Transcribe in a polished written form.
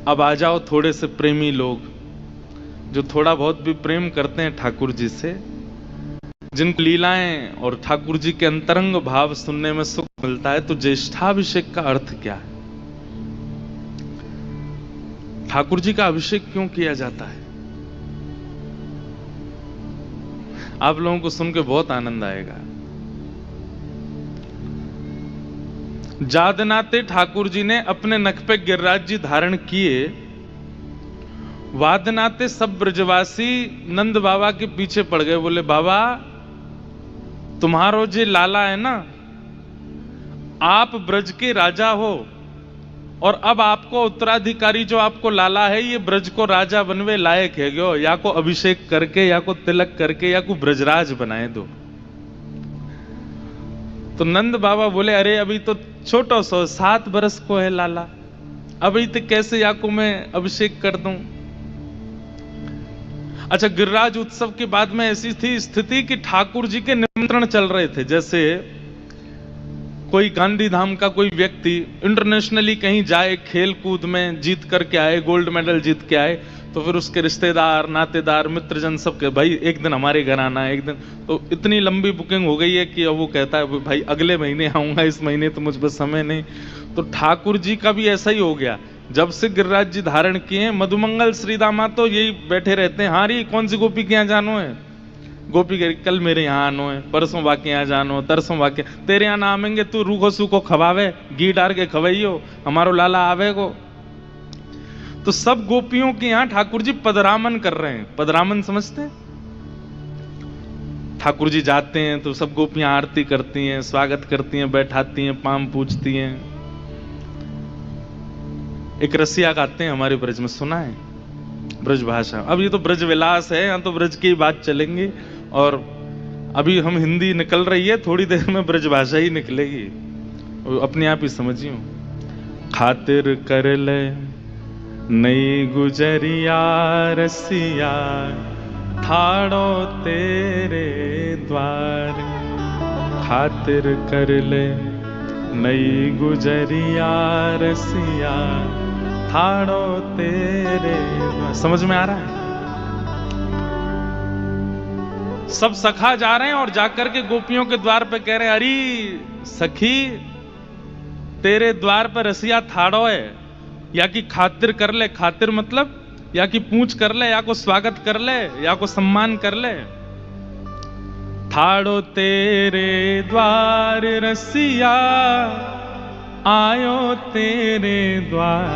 अब आ जाओ थोड़े से प्रेमी लोग, जो थोड़ा बहुत भी प्रेम करते हैं ठाकुर जी से, जिनको लीलाएं और ठाकुर जी के अंतरंग भाव सुनने में सुख मिलता है। तो ज्येष्ठाभिषेक का अर्थ क्या है? ठाकुर जी का अभिषेक क्यों किया जाता है? आप लोगों को सुन के बहुत आनंद आएगा। जादनाते ठाकुर जी ने अपने नख पे गिरिराज जी धारण किए, वादनाते सब ब्रजवासी नंद बाबा के पीछे पड़ गए। बोले बाबा तुम्हारो जे लाला है ना, आप ब्रज के राजा हो और अब आपको उत्तराधिकारी जो आपको लाला है ये ब्रज को राजा बनवे लायक है गयो, या को अभिषेक करके या को तिलक करके या को ब्रजराज बनाए दो। तो नंद बाबा बोले अरे अभी तो छोटो सो 7 बरस को है लाला, अभी तो कैसे या को मैं अभिषेक कर दूं। अच्छा, गिरिराज उत्सव के बाद में ऐसी थी स्थिति कि ठाकुर जी के निमंत्रण चल रहे थे। जैसे कोई गांधी धाम का कोई व्यक्ति इंटरनेशनली कहीं जाए, खेल कूद में जीत करके आए, गोल्ड मेडल जीत के आए, तो फिर उसके रिश्तेदार नातेदार मित्रजन सब के भाई एक दिन हमारे घर आना है, एक दिन। तो इतनी लंबी बुकिंग हो गई है कि अब वो कहता है भाई अगले महीने आऊंगा, इस महीने तो मुझ पर समय नहीं। तो ठाकुर जी का भी ऐसा ही हो गया। जब से गिरिराज जी धारण किए, मधुमंगल श्रीदामा तो यही बैठे रहते हैं, हाँ री कौन सी गोपी के यहाँ जानो है, गोपी के कल मेरे यहाँ आनो है, परसों वाके यहाँ जानो, तरसों वाके तेरे यहाँ ना आवेंगे, तू रूखो सूखो खवावे, घी डाल के खवाइयो, हमारो लाला आवेगो। तो सब गोपियों के यहाँ ठाकुर जी पदरामन कर रहे हैं। पदरामन समझते हैं? ठाकुर जी जाते हैं तो सब गोपियां आरती करती हैं, स्वागत करती हैं, बैठाती हैं, पाम पूजती हैं। एक रसिया गाते हैं हमारे ब्रज में, सुना है? ब्रज भाषा। अब ये तो ब्रज विलास है, यहाँ तो ब्रज की बात चलेंगी, और अभी हम हिंदी निकल रही है, थोड़ी देर में ब्रज भाषा ही निकलेगी, अपने आप ही समझियो। खातिर कर ले नई गुजरिया रसिया, ठाड़ो तेरे द्वार। खातिर कर ले नई गुजरिया रसिया, ठाड़ो तेरे द्वार। समझ में आ रहा है? सब सखा जा रहे हैं और जाकर के गोपियों के द्वार पे कह रहे हैं अरे सखी तेरे द्वार पर रसिया ठाड़ो है, या कि खातिर कर ले। खातिर मतलब या कि पूछ कर ले, या को स्वागत कर ले, या को सम्मान कर ले। ठाड़ो तेरे द्वार रसिया, आयो तेरे द्वार।